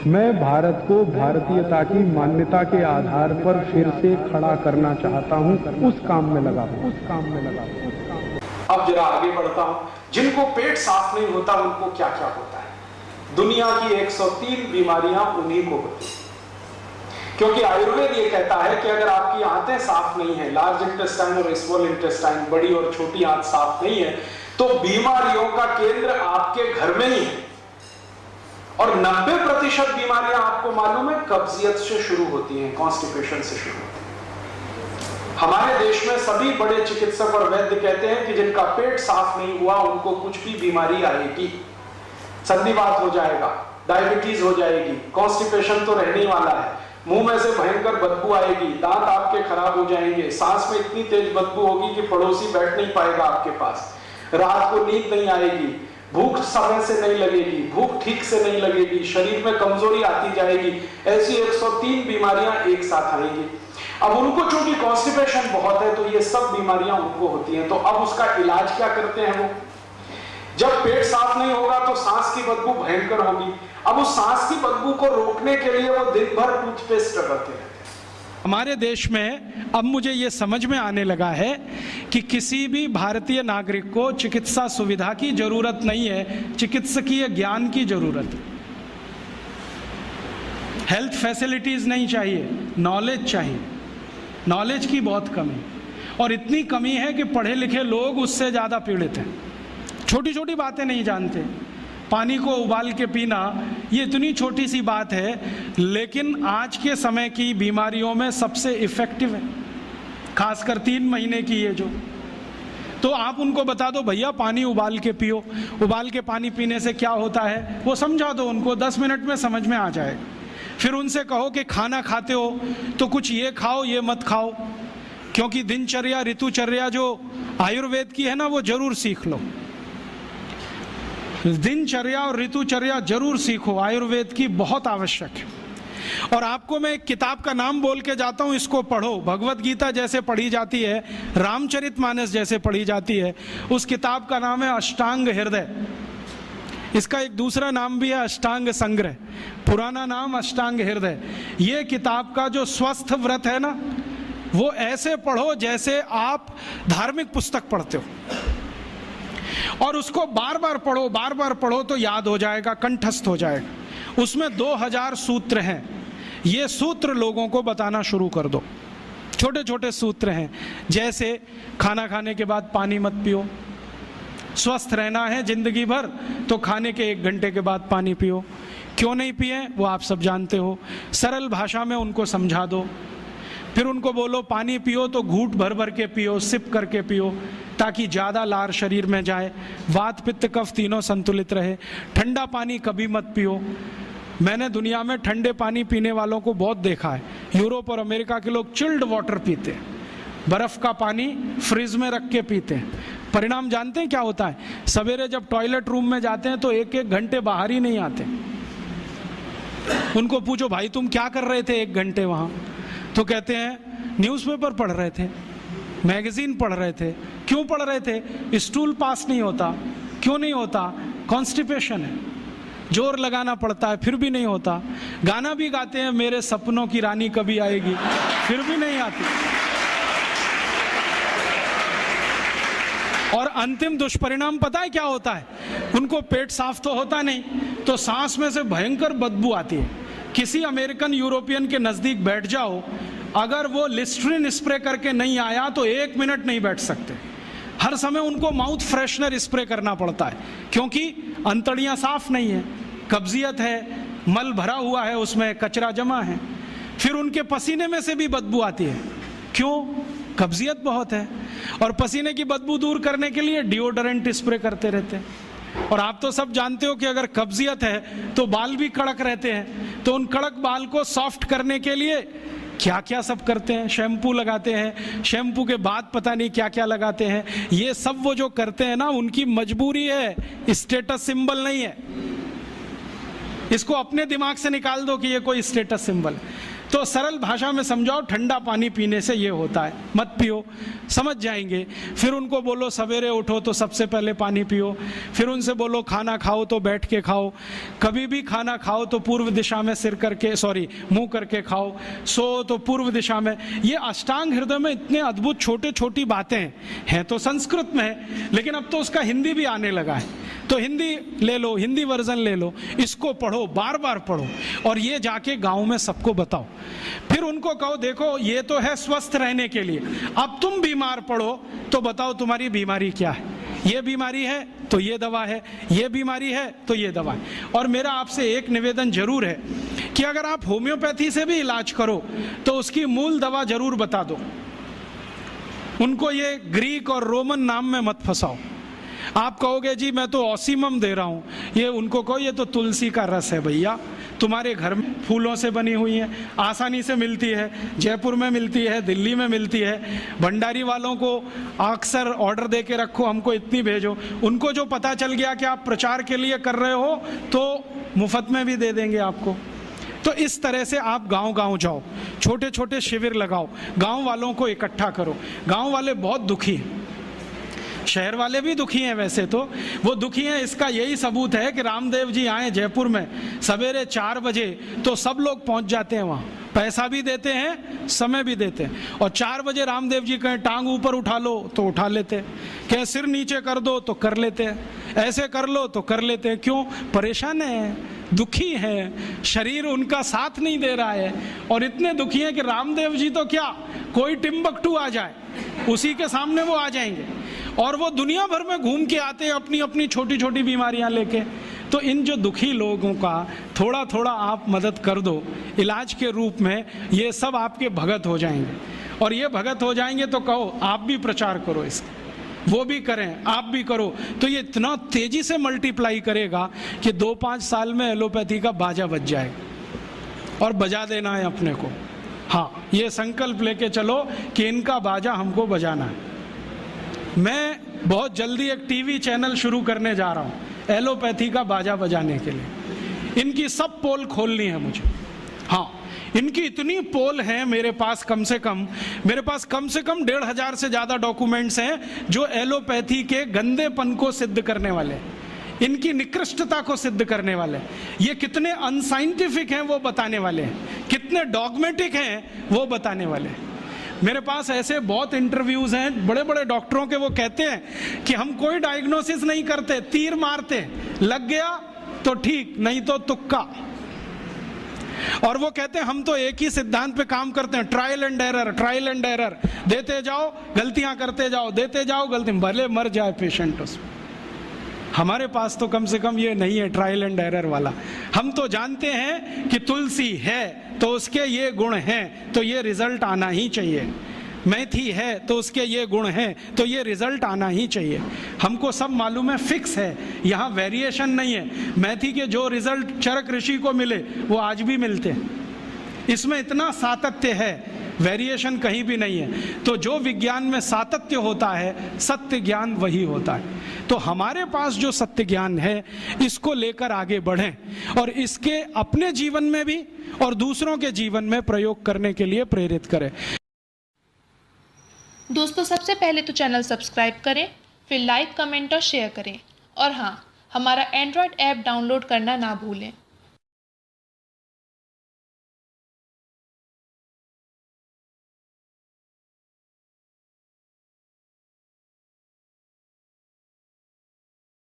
मैं भारत को भारतीयता की मान्यता के आधार पर फिर से खड़ा करना चाहता हूं, उस काम में लगा हूं। अब जरा आगे बढ़ता हूं। जिनको पेट साफ नहीं होता उनको क्या क्या होता है? दुनिया की 103 बीमारियां उन्हीं को होती है, क्योंकि आयुर्वेद ये कहता है कि अगर आपकी आंतें साफ नहीं है, लार्ज इंटेस्टाइन और स्मॉल इंटेस्टाइन, बड़ी और छोटी आंत साफ नहीं है, तो बीमारियों का केंद्र आपके घर में ही है। और 90% बीमारियां आपको मालूम है कब्जियत से शुरू होती हैं, कॉन्स्टिपेशन से शुरू होती हैं। हमारे देश में सभी बड़े चिकित्सक और वैद्य कहते हैं कि जिनका पेट साफ नहीं हुआ उनको कुछ भी बीमारी आएगी, संधिवात हो जाएगा, डायबिटीज हो जाएगी, कॉन्स्टिपेशन तो रहने वाला है, मुंह में से भयंकर बदबू आएगी, दांत आपके खराब हो जाएंगे, सांस में इतनी तेज बदबू होगी कि पड़ोसी बैठ नहीं पाएगा आपके पास, रात को नींद नहीं आएगी, भूख समय से नहीं लगेगी, भूख ठीक से नहीं लगेगी, शरीर में कमजोरी आती जाएगी। ऐसी 103 बीमारियां एक साथ आएंगी। अब उनको चूंकि कॉन्स्टिपेशन बहुत है तो ये सब बीमारियां उनको होती हैं। तो अब उसका इलाज क्या करते हैं वो? जब पेट साफ नहीं होगा तो सांस की बदबू भयंकर होगी। अब उस सांस की बदबू को रोकने के लिए वो दिन भर टूथपेस्ट रगड़ते हैं। हमारे देश में अब मुझे ये समझ में आने लगा है कि किसी भी भारतीय नागरिक को चिकित्सा सुविधा की जरूरत नहीं है, चिकित्सकीय ज्ञान की जरूरत है। हेल्थ फैसिलिटीज नहीं चाहिए, नॉलेज चाहिए। नॉलेज की बहुत कमी, और इतनी कमी है कि पढ़े लिखे लोग उससे ज़्यादा पीड़ित हैं। छोटी छोटी बातें नहीं जानते। पानी को उबाल के पीना ये इतनी छोटी सी बात है, लेकिन आज के समय की बीमारियों में सबसे इफेक्टिव है, खासकर 3 महीने की ये जो। तो आप उनको बता दो भैया पानी उबाल के पियो, उबाल के पानी पीने से क्या होता है वो समझा दो उनको, 10 मिनट में समझ में आ जाएगा। फिर उनसे कहो कि खाना खाते हो तो कुछ ये खाओ ये मत खाओ, क्योंकि दिनचर्या ऋतुचर्या जो आयुर्वेद की है ना वो जरूर सीख लो। दिनचर्या और ऋतुचर्या जरूर सीखो, आयुर्वेद की बहुत आवश्यक है। और आपको मैं एक किताब का नाम बोल के जाता हूं, इसको पढ़ो। भगवत गीता जैसे पढ़ी जाती है, रामचरितमानस जैसे पढ़ी जाती है, उस किताब का नाम है अष्टांग हृदय। इसका एक दूसरा नाम भी है अष्टांग संग्रह, पुराना नाम अष्टांग हृदय। ये किताब का जो स्वस्थ व्रत है ना, वो ऐसे पढ़ो जैसे आप धार्मिक पुस्तक पढ़ते हो, और उसको बार बार पढ़ो तो याद हो जाएगा, कंठस्थ हो जाएगा। उसमें 2000 सूत्र हैं। ये सूत्र लोगों को बताना शुरू कर दो। छोटे छोटे सूत्र हैं, जैसे खाना खाने के बाद पानी मत पियो, स्वस्थ रहना है जिंदगी भर तो खाने के 1 घंटे के बाद पानी पियो। क्यों नहीं पिए वो आप सब जानते हो, सरल भाषा में उनको समझा दो। फिर उनको बोलो पानी पियो तो घूंट भर भर के पियो, सिप करके पियो, ताकि ज़्यादा लार शरीर में जाए, वात पित्त कफ तीनों संतुलित रहे। ठंडा पानी कभी मत पियो। मैंने दुनिया में ठंडे पानी पीने वालों को बहुत देखा है। यूरोप और अमेरिका के लोग चिल्ड वाटर पीते हैं, बर्फ़ का पानी फ्रिज में रख के पीते हैं। परिणाम जानते हैं क्या होता है? सवेरे जब टॉयलेट रूम में जाते हैं तो 1-1 घंटे बाहर ही नहीं आते। उनको पूछो भाई तुम क्या कर रहे थे 1 घंटे वहाँ? तो कहते हैं न्यूज़पेपर पढ़ रहे थे, मैगजीन पढ़ रहे थे। क्यों पढ़ रहे थे? स्टूल पास नहीं होता। क्यों नहीं होता? कॉन्स्टिपेशन है, जोर लगाना पड़ता है फिर भी नहीं होता। गाना भी गाते हैं मेरे सपनों की रानी कभी आएगी, फिर भी नहीं आती। और अंतिम दुष्परिणाम पता है क्या होता है? उनको पेट साफ तो होता नहीं, तो सांस में से भयंकर बदबू आती है। किसी अमेरिकन यूरोपियन के नजदीक बैठ जाओ, अगर वो लिस्ट्रीन स्प्रे करके नहीं आया तो 1 मिनट नहीं बैठ सकते। हर समय उनको माउथ फ्रेशनर स्प्रे करना पड़ता है, क्योंकि अंतड़ियां साफ नहीं है, कब्जियत है, मल भरा हुआ है, उसमें कचरा जमा है। फिर उनके पसीने में से भी बदबू आती है। क्यों? कब्जियत बहुत है। और पसीने की बदबू दूर करने के लिए डिओडोरेंट स्प्रे करते रहते हैं। और आप तो सब जानते हो कि अगर कब्जियत है तो बाल भी कड़क रहते हैं, तो उन कड़क बाल को सॉफ्ट करने के लिए क्या क्या सब करते हैं। शैम्पू लगाते हैं, शैम्पू के बाद पता नहीं क्या क्या लगाते हैं। ये सब वो जो करते हैं ना, उनकी मजबूरी है, स्टेटस सिंबल नहीं है। इसको अपने दिमाग से निकाल दो कि ये कोई स्टेटस सिंबल है। तो सरल भाषा में समझाओ, ठंडा पानी पीने से ये होता है, मत पियो, समझ जाएंगे। फिर उनको बोलो सवेरे उठो तो सबसे पहले पानी पियो। फिर उनसे बोलो खाना खाओ तो बैठ के खाओ, कभी भी खाना खाओ तो पूर्व दिशा में मुंह करके खाओ, सो तो पूर्व दिशा में। ये अष्टांग हृदय में इतने अद्भुत छोटे छोटी बातें हैं तो संस्कृत में है, लेकिन अब तो उसका हिंदी भी आने लगा है, तो हिंदी ले लो, हिंदी वर्जन ले लो, इसको पढ़ो, बार बार पढ़ो और ये जाके गांव में सबको बताओ। फिर उनको कहो देखो ये तो है स्वस्थ रहने के लिए, अब तुम बीमार पड़ो तो बताओ तुम्हारी बीमारी क्या है, ये बीमारी है तो ये दवा है, ये बीमारी है तो ये दवा है। और मेरा आपसे एक निवेदन जरूर है कि अगर आप होम्योपैथी से भी इलाज करो तो उसकी मूल दवा जरूर बता दो, उनको ये ग्रीक और रोमन नाम में मत फंसाओ। आप कहोगे जी मैं तो ऑसिमम दे रहा हूँ, ये उनको कहो ये तो तुलसी का रस है भैया, तुम्हारे घर में फूलों से बनी हुई है, आसानी से मिलती है, जयपुर में मिलती है, दिल्ली में मिलती है। भंडारी वालों को अक्सर ऑर्डर दे के रखो, हमको इतनी भेजो, उनको जो पता चल गया कि आप प्रचार के लिए कर रहे हो तो मुफ्त में भी दे देंगे आपको। तो इस तरह से आप गांव गांव जाओ, छोटे छोटे शिविर लगाओ, गांव वालों को इकट्ठा करो। गांव वाले बहुत दुखी हैं, शहर वाले भी दुखी हैं, वैसे तो वो दुखी हैं, इसका यही सबूत है कि रामदेव जी आए जयपुर में सवेरे 4 बजे तो सब लोग पहुंच जाते हैं वहाँ, पैसा भी देते हैं, समय भी देते हैं। और 4 बजे रामदेव जी कहें टांग ऊपर उठा लो तो उठा लेते हैं, कहें सिर नीचे कर दो तो कर लेते हैं, ऐसे कर लो तो कर लेते हैं। क्यों? परेशान है, दुखी है, शरीर उनका साथ नहीं दे रहा है। और इतने दुखी हैं कि रामदेव जी तो क्या, कोई टिम्बकटू आ जाए उसी के सामने वो आ जाएंगे, और वो दुनिया भर में घूम के आते हैं अपनी अपनी छोटी छोटी बीमारियां लेके। तो इन जो दुखी लोगों का थोड़ा थोड़ा आप मदद कर दो इलाज के रूप में, ये सब आपके भगत हो जाएंगे। और ये भगत हो जाएंगे तो कहो आप भी प्रचार करो इसका, वो भी करें, आप भी करो, तो ये इतना तेजी से मल्टीप्लाई करेगा कि 2-5 साल में एलोपैथी का बाजा बज जाएगा। और बजा देना है अपने को, हाँ, ये संकल्प लेके चलो कि इनका बाजा हमको बजाना है। मैं बहुत जल्दी एक टीवी चैनल शुरू करने जा रहा हूँ एलोपैथी का बाजा बजाने के लिए। इनकी सब पोल खोलनी है मुझे, हाँ, इनकी इतनी पोल हैं मेरे पास, कम से कम 1,500 से ज़्यादा डॉक्यूमेंट्स हैं जो एलोपैथी के गंदेपन को सिद्ध करने वाले, इनकी निकृष्टता को सिद्ध करने वाले, ये कितने अनसाइंटिफिक हैं वो बताने वाले हैं, कितने डॉगमेटिक हैं वो बताने वाले हैं। मेरे पास ऐसे बहुत इंटरव्यूज हैं बड़े बड़े डॉक्टरों के, वो कहते हैं कि हम कोई डायग्नोसिस नहीं करते, तीर मारते, लग गया तो ठीक, नहीं तो तुक्का। और वो कहते हैं हम तो एक ही सिद्धांत पे काम करते हैं, ट्रायल एंड एरर, देते जाओ गलतियां करते जाओ, देते जाओ गलती, भले मर जाए पेशेंट उसमें। हमारे पास तो कम से कम ये नहीं है ट्रायल एंड एरर वाला। हम तो जानते हैं कि तुलसी है तो उसके ये गुण हैं तो ये रिजल्ट आना ही चाहिए, मेथी है तो उसके ये गुण हैं तो ये रिजल्ट आना ही चाहिए। हमको सब मालूम है, फिक्स है, यहाँ वेरिएशन नहीं है। मेथी के जो रिजल्ट चरक ऋषि को मिले वो आज भी मिलते हैं, इसमें इतना सातत्य है, वेरिएशन कहीं भी नहीं है। तो जो विज्ञान में सातत्य होता है, सत्य ज्ञान वही होता है। तो हमारे पास जो सत्य ज्ञान है इसको लेकर आगे बढ़ें और इसके अपने जीवन में भी और दूसरों के जीवन में प्रयोग करने के लिए प्रेरित करें। दोस्तों, सबसे पहले तो चैनल सब्सक्राइब करें, फिर लाइक, कमेंट और शेयर करें। और हाँ, हमारा एंड्रॉयड ऐप डाउनलोड करना ना भूलें।